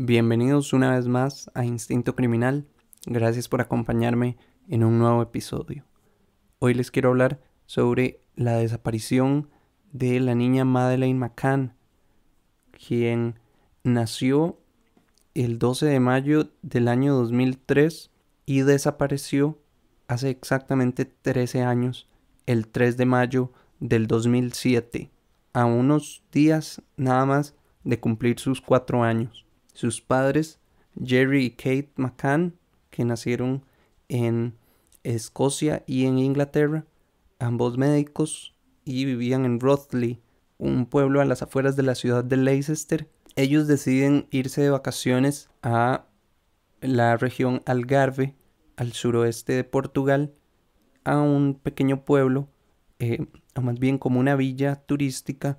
Bienvenidos una vez más a Instinto Criminal. Gracias por acompañarme en un nuevo episodio. Hoy les quiero hablar sobre la desaparición de la niña Madeleine McCann, quien nació el 12 de mayo del año 2003 y desapareció hace exactamente 13 años, el 3 de mayo del 2007, a unos días nada más de cumplir sus 4 años. Sus padres, Jerry y Kate McCann, que nacieron en Escocia y en Inglaterra, ambos médicos, y vivían en Rothley, un pueblo a las afueras de la ciudad de Leicester. Ellos deciden irse de vacaciones a la región Algarve, al suroeste de Portugal, a un pequeño pueblo, o más bien como una villa turística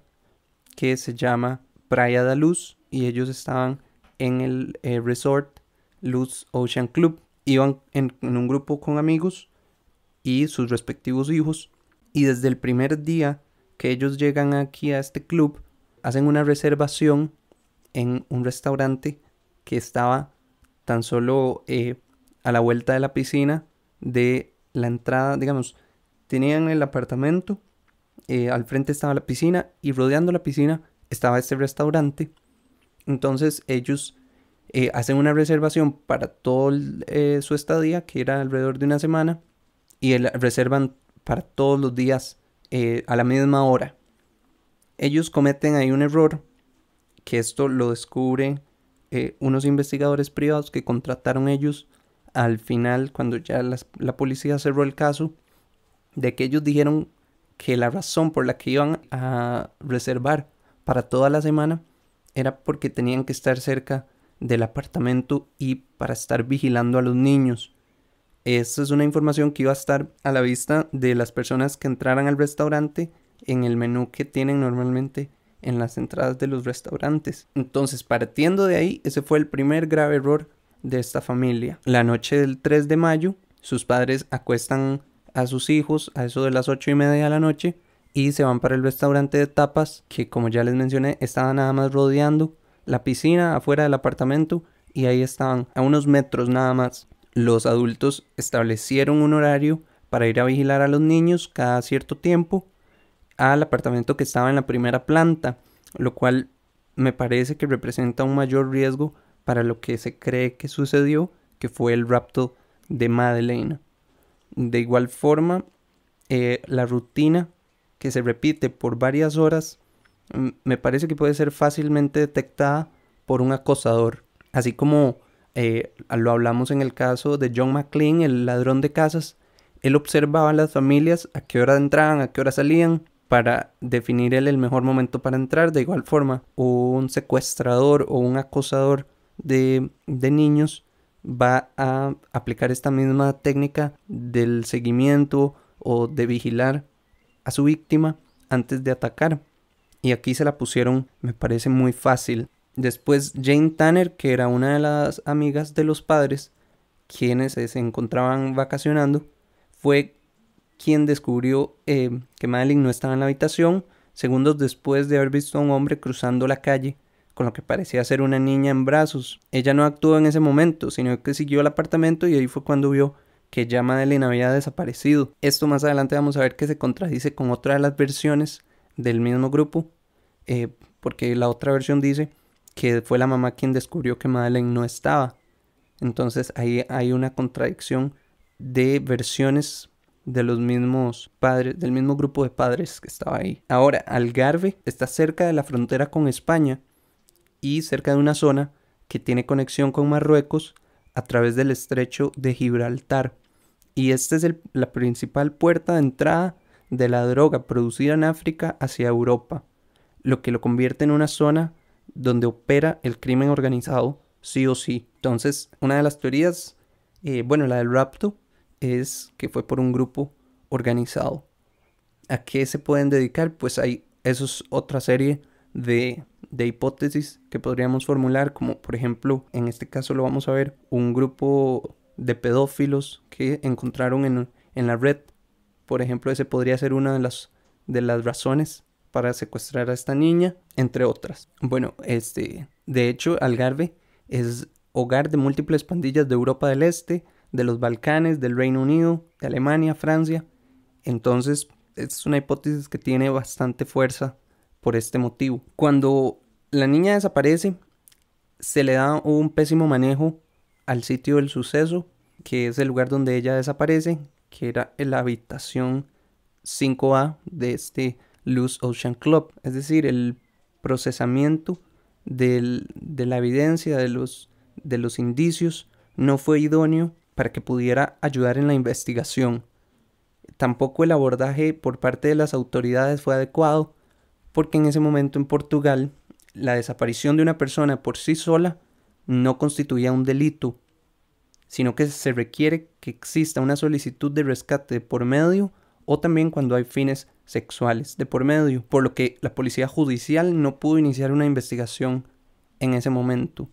que se llama Praia da Luz, y ellos estaban en el resort Luz Ocean Club. Iban en un grupo con amigos y sus respectivos hijos, y desde el primer día que ellos llegan aquí a este club, hacen una reservación en un restaurante que estaba tan solo a la vuelta de la piscina de la entrada. Digamos, tenían el apartamento, al frente estaba la piscina y rodeando la piscina estaba este restaurante. Entonces ellos hacen una reservación para todo su estadía, que era alrededor de una semana, y reservan para todos los días a la misma hora. Ellos cometen ahí un error, que esto lo descubre unos investigadores privados que contrataron ellos al final, cuando ya la policía cerró el caso, de que ellos dijeron que la razón por la que iban a reservar para toda la semana era porque tenían que estar cerca del apartamento y para estar vigilando a los niños. Esta es una información que iba a estar a la vista de las personas que entraran al restaurante en el menú que tienen normalmente en las entradas de los restaurantes. Entonces, partiendo de ahí, ese fue el primer grave error de esta familia. La noche del 3 de mayo, sus padres acuestan a sus hijos a eso de las 8:30 de la noche y se van para el restaurante de tapas, que, como ya les mencioné, estaba nada más rodeando la piscina afuera del apartamento, y ahí estaban a unos metros nada más. Los adultos establecieron un horario para ir a vigilar a los niños cada cierto tiempo al apartamento que estaba en la primera planta, lo cual me parece que representa un mayor riesgo para lo que se cree que sucedió, que fue el rapto de Madeleine. De igual forma, la rutina, que se repite por varias horas, me parece que puede ser fácilmente detectada por un acosador, así como lo hablamos en el caso de John McClane, el ladrón de casas. Él observaba a las familias, a qué hora entraban, a qué hora salían, para definir el mejor momento para entrar. De igual forma, un secuestrador o un acosador de niños va a aplicar esta misma técnica del seguimiento o de vigilar a su víctima antes de atacar. Y aquí se la pusieron, me parece, muy fácil. Después, Jane Tanner, que era una de las amigas de los padres, quienes se encontraban vacacionando, fue quien descubrió que Madeleine no estaba en la habitación, segundos después de haber visto a un hombre cruzando la calle con lo que parecía ser una niña en brazos. Ella no actuó en ese momento, sino que siguió al apartamento, y ahí fue cuando vio que ya Madeleine había desaparecido. Esto más adelante vamos a ver que se contradice con otra de las versiones del mismo grupo, porque la otra versión dice que fue la mamá quien descubrió que Madeleine no estaba. Entonces ahí hay una contradicción de versiones de los mismos padres, del mismo grupo de padres que estaba ahí. Ahora, Algarve está cerca de la frontera con España y cerca de una zona que tiene conexión con Marruecos a través del estrecho de Gibraltar. Y esta es la principal puerta de entrada de la droga producida en África hacia Europa, lo que lo convierte en una zona donde opera el crimen organizado sí o sí. Entonces, una de las teorías, la del rapto, es que fue por un grupo organizado. ¿A qué se pueden dedicar? Pues eso es otra serie de hipótesis que podríamos formular, como por ejemplo, en este caso lo vamos a ver, un grupo de pedófilos que encontraron en la red. Por ejemplo, ese podría ser una de las razones para secuestrar a esta niña, entre otras. Bueno, de hecho, Algarve Es hogar de múltiples pandillas de Europa del Este, de los Balcanes, del Reino Unido, de Alemania, Francia. Entonces es una hipótesis que tiene bastante fuerza por este motivo. Cuando la niña desaparece, se le da un pésimo manejo al sitio del suceso, que es el lugar donde ella desaparece, que era la habitación 5A de este Loose Ocean Club. Es decir, el procesamiento de la evidencia, de los indicios, no fue idóneo para que pudiera ayudar en la investigación. Tampoco el abordaje por parte de las autoridades fue adecuado, porque en ese momento en Portugal la desaparición de una persona por sí sola no constituía un delito, sino que se requiere que exista una solicitud de rescate de por medio o también cuando hay fines sexuales de por medio, por lo que la policía judicial no pudo iniciar una investigación en ese momento.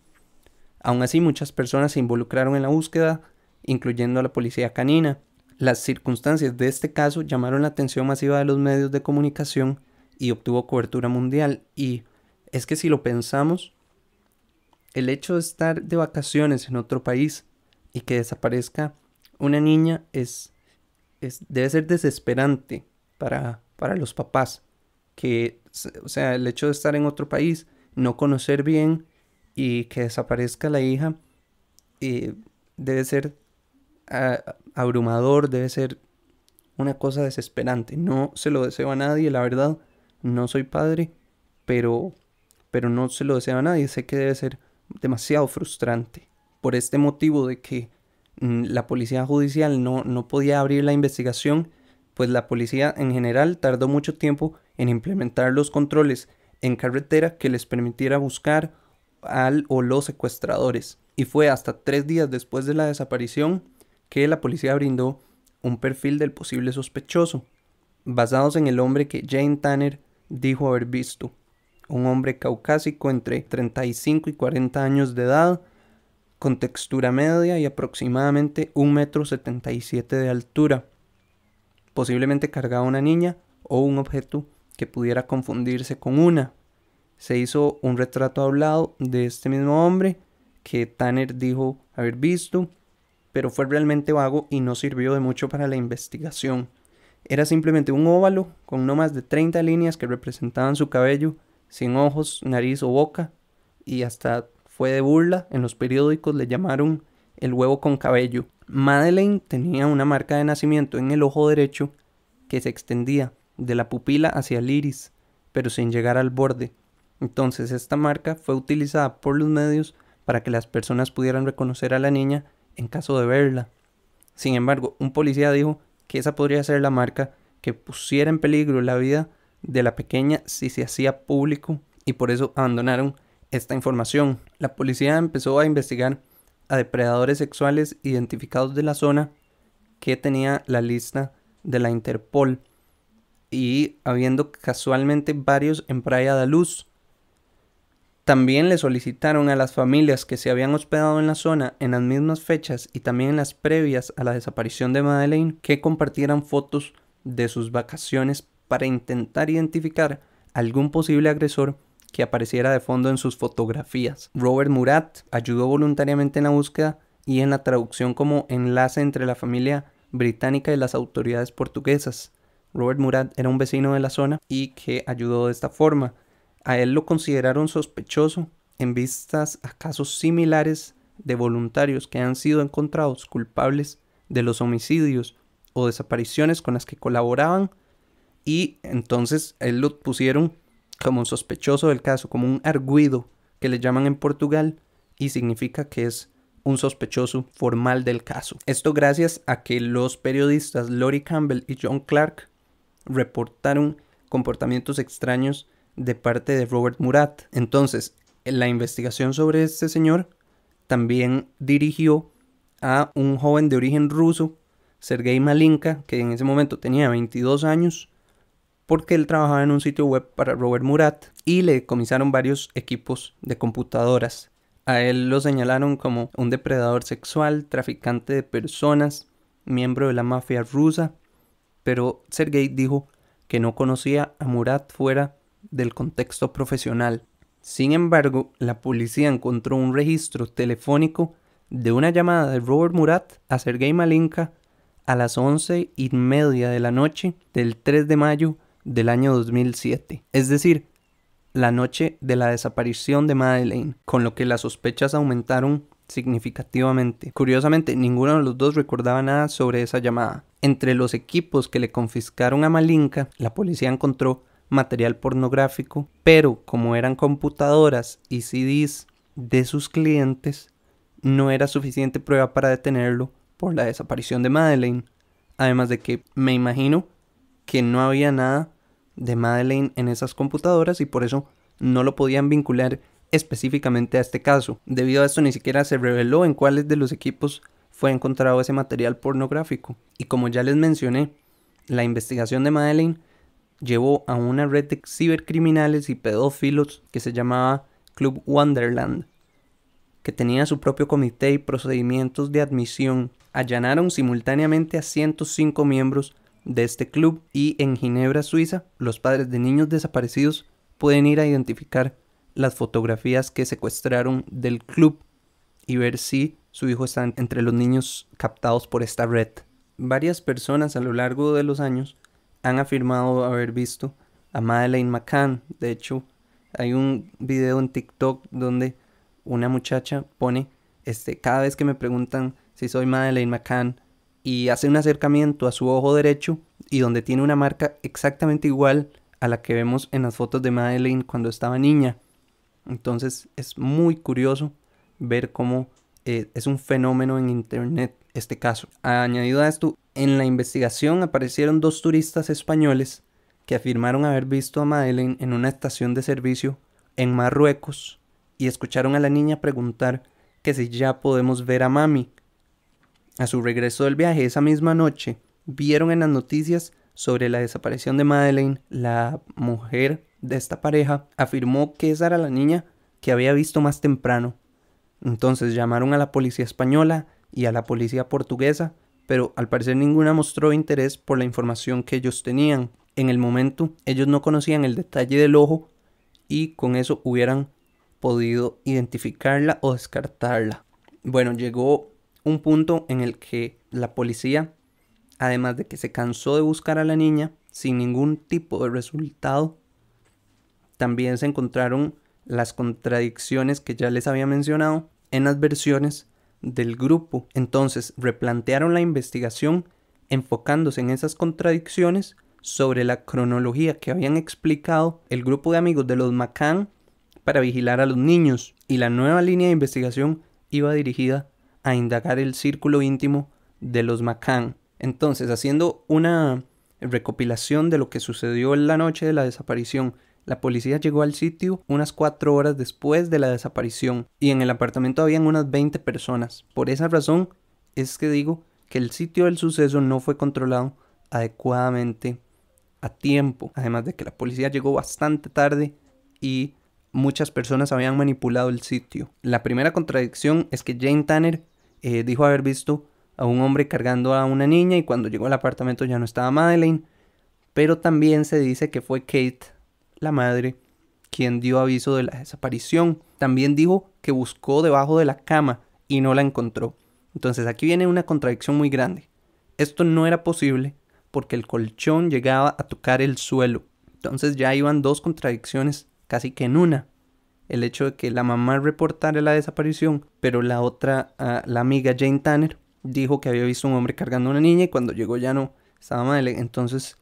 Aún así, muchas personas se involucraron en la búsqueda, incluyendo a la policía canina. Las circunstancias de este caso llamaron la atención masiva de los medios de comunicación y obtuvo cobertura mundial. Y es que si lo pensamos, el hecho de estar de vacaciones en otro país y que desaparezca una niña debe ser desesperante para los papás. O sea, el hecho de estar en otro país, no conocer bien y que desaparezca la hija, debe ser abrumador, debe ser una cosa desesperante. No se lo deseo a nadie, la verdad. No soy padre, pero no se lo deseo a nadie. Sé que debe ser demasiado frustrante. Por este motivo de que la policía judicial no podía abrir la investigación, pues la policía en general tardó mucho tiempo en implementar los controles en carretera que les permitiera buscar al o los secuestradores. Y fue hasta 3 días después de la desaparición que la policía brindó un perfil del posible sospechoso, basados en el hombre que Jane Tanner dijo haber visto. Un hombre caucásico entre 35 y 40 años de edad, con textura media y aproximadamente 1,77 m de altura. Posiblemente cargaba una niña o un objeto que pudiera confundirse con una. Se hizo un retrato hablado de este mismo hombre que Tanner dijo haber visto, pero fue realmente vago y no sirvió de mucho para la investigación. Era simplemente un óvalo con no más de 30 líneas que representaban su cabello, sin ojos, nariz o boca, y hasta fue de burla. En los periódicos le llamaron el huevo con cabello. Madeleine tenía una marca de nacimiento en el ojo derecho que se extendía de la pupila hacia el iris, pero sin llegar al borde. Entonces esta marca fue utilizada por los medios para que las personas pudieran reconocer a la niña en caso de verla. Sin embargo, un policía dijo que esa podría ser la marca que pusiera en peligro la vida de la pequeña si se hacía público, y por eso abandonaron esta información. La policía empezó a investigar a depredadores sexuales identificados de la zona que tenía la lista de la Interpol, y habiendo casualmente varios en Praia da Luz. También le solicitaron a las familias que se habían hospedado en la zona en las mismas fechas y también en las previas a la desaparición de Madeleine que compartieran fotos de sus vacaciones para intentar identificar algún posible agresor que apareciera de fondo en sus fotografías. Robert Murat ayudó voluntariamente en la búsqueda y en la traducción como enlace entre la familia británica y las autoridades portuguesas. Robert Murat era un vecino de la zona y que ayudó de esta forma. A él lo consideraron sospechoso en vistas a casos similares de voluntarios que han sido encontrados culpables de los homicidios o desapariciones con las que colaboraban, y entonces a él lo pusieron como un sospechoso del caso, como un arguido que le llaman en Portugal, y significa que es un sospechoso formal del caso. Esto gracias a que los periodistas Lori Campbell y John Clark reportaron comportamientos extraños de parte de Robert Murat. Entonces, la investigación sobre este señor también dirigió a un joven de origen ruso, Sergei Malinka, que en ese momento tenía 22 años, porque él trabajaba en un sitio web para Robert Murat y le decomisaron varios equipos de computadoras. A él lo señalaron como un depredador sexual, traficante de personas, miembro de la mafia rusa, pero Sergei dijo que no conocía a Murat fuera del contexto profesional. Sin embargo, la policía encontró un registro telefónico de una llamada de Robert Murat a Sergei Malinka a las 11:30 de la noche del 3 de mayo del año 2007. Es decir, la noche de la desaparición de Madeleine, con lo que las sospechas aumentaron significativamente. Curiosamente, ninguno de los dos recordaba nada sobre esa llamada. Entre los equipos que le confiscaron a Malinka, la policía encontró material pornográfico, pero como eran computadoras y CDs de sus clientes, no era suficiente prueba para detenerlo por la desaparición de Madeleine. Además de que me imagino que no había nada de Madeleine en esas computadoras y por eso no lo podían vincular específicamente a este caso. Debido a esto ni siquiera se reveló en cuáles de los equipos fue encontrado ese material pornográfico. Y como ya les mencioné, la investigación de Madeleine llevó a una red de cibercriminales y pedófilos que se llamaba Club Wonderland, que tenía su propio comité y procedimientos de admisión. Allanaron simultáneamente a 105 miembros de este club y en Ginebra, Suiza, los padres de niños desaparecidos pueden ir a identificar las fotografías que secuestraron del club y ver si su hijo está entre los niños captados por esta red. Varias personas a lo largo de los años han afirmado haber visto a Madeleine McCann. De hecho, hay un video en TikTok donde una muchacha pone, cada vez que me preguntan si soy Madeleine McCann, y hace un acercamiento a su ojo derecho y donde tiene una marca exactamente igual a la que vemos en las fotos de Madeleine cuando estaba niña. Entonces es muy curioso ver cómo es un fenómeno en internet este caso. Añadido a esto, en la investigación aparecieron 2 turistas españoles que afirmaron haber visto a Madeleine en una estación de servicio en Marruecos y escucharon a la niña preguntar que si ya podemos ver a mami. A su regreso del viaje esa misma noche, vieron en las noticias sobre la desaparición de Madeleine. La mujer de esta pareja afirmó que esa era la niña que había visto más temprano. Entonces llamaron a la policía española y a la policía portuguesa, pero al parecer ninguna mostró interés por la información que ellos tenían. En el momento, ellos no conocían el detalle del ojo y con eso hubieran podido identificarla o descartarla. Bueno, llegó un punto en el que la policía, además de que se cansó de buscar a la niña sin ningún tipo de resultado, también se encontraron las contradicciones que ya les había mencionado en las versiones del grupo. Entonces replantearon la investigación enfocándose en esas contradicciones sobre la cronología que habían explicado el grupo de amigos de los McCann para vigilar a los niños, y la nueva línea de investigación iba dirigida a indagar el círculo íntimo de los McCann. Entonces, haciendo una recopilación de lo que sucedió en la noche de la desaparición, la policía llegó al sitio unas 4 horas después de la desaparición y en el apartamento habían unas 20 personas. Por esa razón es que digo que el sitio del suceso no fue controlado adecuadamente a tiempo, además de que la policía llegó bastante tarde y muchas personas habían manipulado el sitio. La primera contradicción es que Jane Tanner dijo haber visto a un hombre cargando a una niña y cuando llegó al apartamento ya no estaba Madeleine, pero también se dice que fue Kate, la madre, quien dio aviso de la desaparición. También dijo que buscó debajo de la cama y no la encontró. Entonces aquí viene una contradicción muy grande. Esto no era posible porque el colchón llegaba a tocar el suelo. Entonces ya iban 2 contradicciones casi que en una. El hecho de que la mamá reportara la desaparición, pero la otra, la amiga Jane Tanner, dijo que había visto un hombre cargando a una niña y cuando llegó ya no estaba Madeleine. Entonces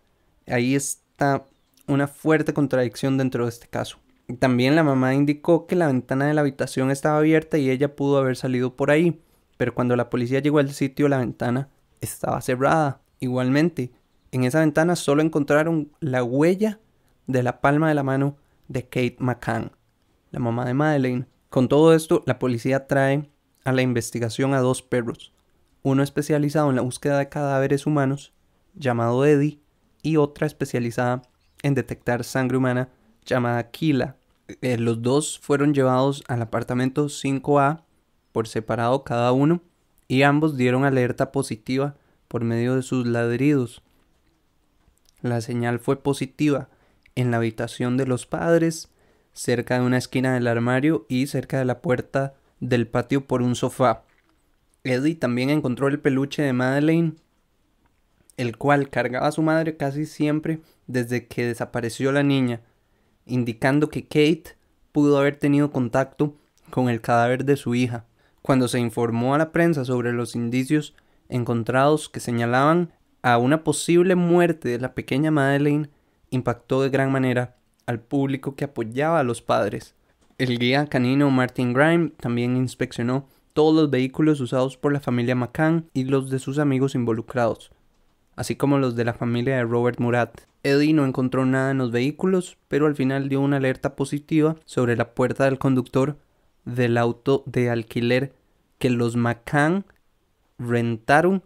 ahí está una fuerte contradicción dentro de este caso. También la mamá indicó que la ventana de la habitación estaba abierta y ella pudo haber salido por ahí, pero cuando la policía llegó al sitio la ventana estaba cerrada. Igualmente, en esa ventana solo encontraron la huella de la palma de la mano de Kate McCann, la mamá de Madeleine. Con todo esto, la policía trae a la investigación a 2 perros, uno especializado en la búsqueda de cadáveres humanos, llamado Eddie, y otra especializada en detectar sangre humana, llamada Kila. Los 2 fueron llevados al apartamento 5A por separado cada uno, y ambos dieron alerta positiva por medio de sus ladridos. La señal fue positiva en la habitación de los padres, cerca de una esquina del armario y cerca de la puerta del patio por un sofá. Eddie también encontró el peluche de Madeleine, el cual cargaba a su madre casi siempre desde que desapareció la niña, indicando que Kate pudo haber tenido contacto con el cadáver de su hija. Cuando se informó a la prensa sobre los indicios encontrados que señalaban a una posible muerte de la pequeña Madeleine, impactó de gran manera al público que apoyaba a los padres. El guía canino Martin Grime también inspeccionó todos los vehículos usados por la familia McCann y los de sus amigos involucrados, así como los de la familia de Robert Murat. Eddie no encontró nada en los vehículos, pero al final dio una alerta positiva sobre la puerta del conductor del auto de alquiler que los McCann rentaron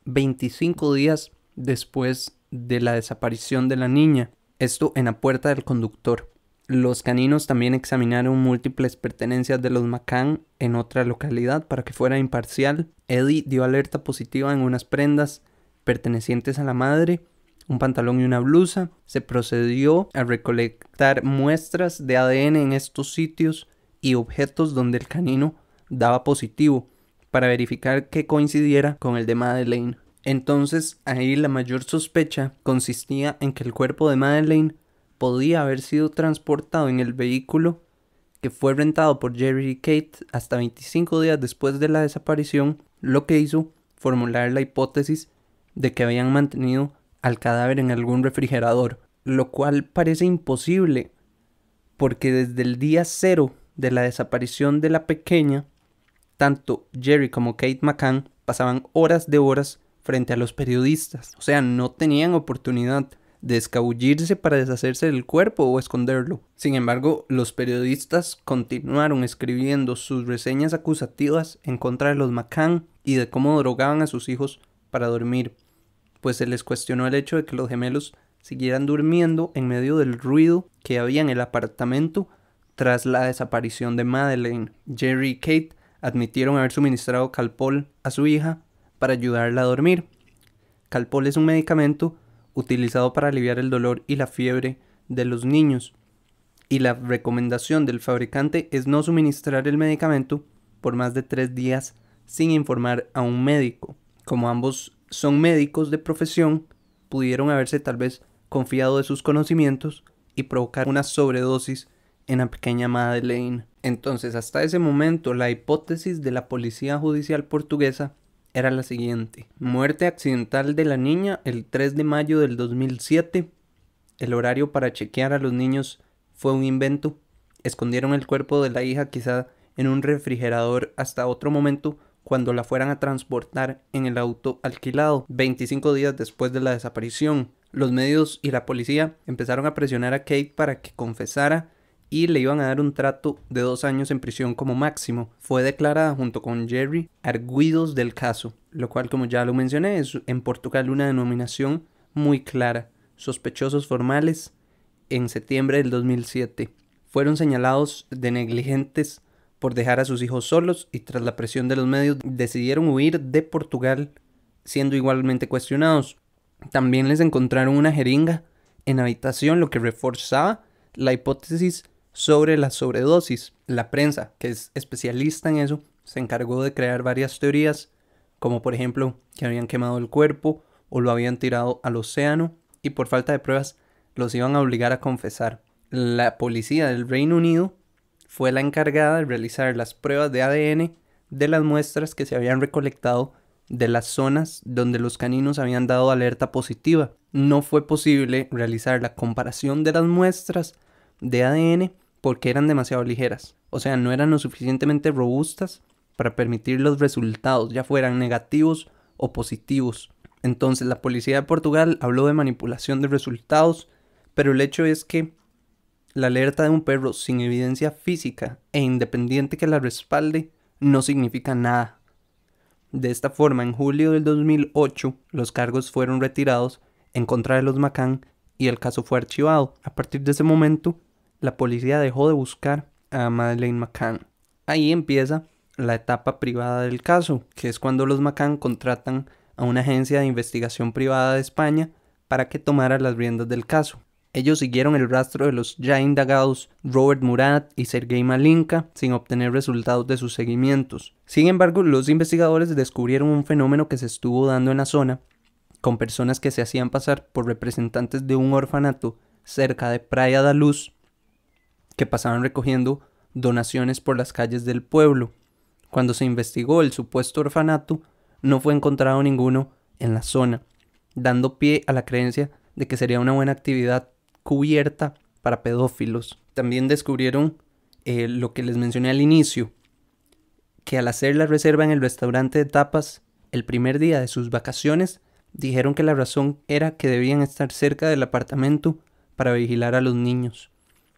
25 días después de la desaparición de la niña. Esto en la puerta del conductor. Los caninos también examinaron múltiples pertenencias de los McCann en otra localidad para que fuera imparcial. Eddie dio alerta positiva en unas prendas pertenecientes a la madre, un pantalón y una blusa. Se procedió a recolectar muestras de ADN en estos sitios y objetos donde el canino daba positivo para verificar que coincidiera con el de Madeleine. Entonces ahí la mayor sospecha consistía en que el cuerpo de Madeleine podía haber sido transportado en el vehículo que fue rentado por Jerry y Kate hasta 25 días después de la desaparición, lo que hizo formular la hipótesis de que habían mantenido al cadáver en algún refrigerador, lo cual parece imposible, porque desde el día cero de la desaparición de la pequeña, tanto Jerry como Kate McCann pasaban horas de horas frente a los periodistas, o sea, no tenían oportunidad de escabullirse para deshacerse del cuerpo o esconderlo. Sin embargo, los periodistas continuaron escribiendo sus reseñas acusativas en contra de los McCann y de cómo drogaban a sus hijos para dormir, pues se les cuestionó el hecho de que los gemelos siguieran durmiendo en medio del ruido que había en el apartamento tras la desaparición de Madeleine. Jerry y Kate admitieron haber suministrado Calpol a su hija para ayudarla a dormir. Calpol es un medicamento utilizado para aliviar el dolor y la fiebre de los niños, y la recomendación del fabricante es no suministrar el medicamento por más de 3 días sin informar a un médico. Como ambos son médicos de profesión, pudieron haberse tal vez confiado de sus conocimientos y provocar una sobredosis en la pequeña Madeleine. Entonces, hasta ese momento, la hipótesis de la policía judicial portuguesa era la siguiente: muerte accidental de la niña el 3 de mayo del 2007. El horario para chequear a los niños fue un invento. Escondieron el cuerpo de la hija quizá en un refrigerador hasta otro momento cuando la fueran a transportar en el auto alquilado. 25 días después de la desaparición, los medios y la policía empezaron a presionar a Kate para que confesara y le iban a dar un trato de 2 años en prisión como máximo. Fue declarada junto con Jerry arguidos del caso, lo cual, como ya lo mencioné, es en Portugal una denominación muy clara. Sospechosos formales en septiembre del 2007. Fueron señalados de negligentes por dejar a sus hijos solos y tras la presión de los medios decidieron huir de Portugal, siendo igualmente cuestionados. También les encontraron una jeringa en la habitación, lo que reforzaba la hipótesis sobre la sobredosis. La prensa, que es especialista en eso, se encargó de crear varias teorías, como por ejemplo que habían quemado el cuerpo o lo habían tirado al océano y por falta de pruebas los iban a obligar a confesar. La policía del Reino Unido fue la encargada de realizar las pruebas de ADN de las muestras que se habían recolectado de las zonas donde los caninos habían dado alerta positiva. No fue posible realizar la comparación de las muestras de ADN porque eran demasiado ligeras, o sea, no eran lo suficientemente robustas para permitir los resultados, ya fueran negativos o positivos. Entonces la policía de Portugal habló de manipulación de resultados, pero el hecho es que la alerta de un perro sin evidencia física e independiente que la respalde no significa nada. De esta forma, en julio del 2008, los cargos fueron retirados en contra de los McCann y el caso fue archivado. A partir de ese momento, la policía dejó de buscar a Madeleine McCann. Ahí empieza la etapa privada del caso, que es cuando los McCann contratan a una agencia de investigación privada de España para que tomara las riendas del caso. Ellos siguieron el rastro de los ya indagados Robert Murat y Sergei Malinka sin obtener resultados de sus seguimientos. Sin embargo, los investigadores descubrieron un fenómeno que se estuvo dando en la zona, con personas que se hacían pasar por representantes de un orfanato cerca de Praia da Luz, que pasaban recogiendo donaciones por las calles del pueblo. Cuando se investigó el supuesto orfanato, no fue encontrado ninguno en la zona, dando pie a la creencia de que sería una buena actividad cubierta para pedófilos. También descubrieron lo que les mencioné al inicio, que al hacer la reserva en el restaurante de tapas el primer día de sus vacaciones, dijeron que la razón era que debían estar cerca del apartamento para vigilar a los niños,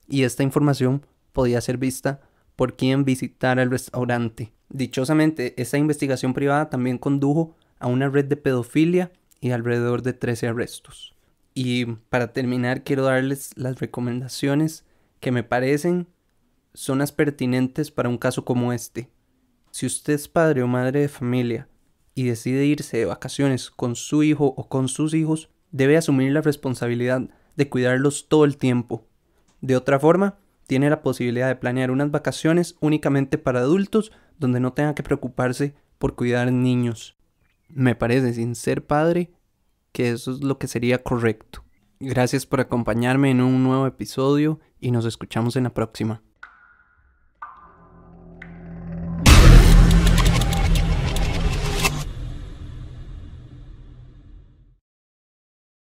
y esta información podía ser vista por quien visitara el restaurante. Dichosamente, esta investigación privada también condujo a una red de pedofilia y alrededor de 13 arrestos. Y para terminar, quiero darles las recomendaciones que me parecen son las pertinentes para un caso como este. Si usted es padre o madre de familia y decide irse de vacaciones con su hijo o con sus hijos, debe asumir la responsabilidad de cuidarlos todo el tiempo. De otra forma, tiene la posibilidad de planear unas vacaciones únicamente para adultos donde no tenga que preocuparse por cuidar niños. Me parece, sin ser padre, que eso es lo que sería correcto. Gracias por acompañarme en un nuevo episodio y nos escuchamos en la próxima.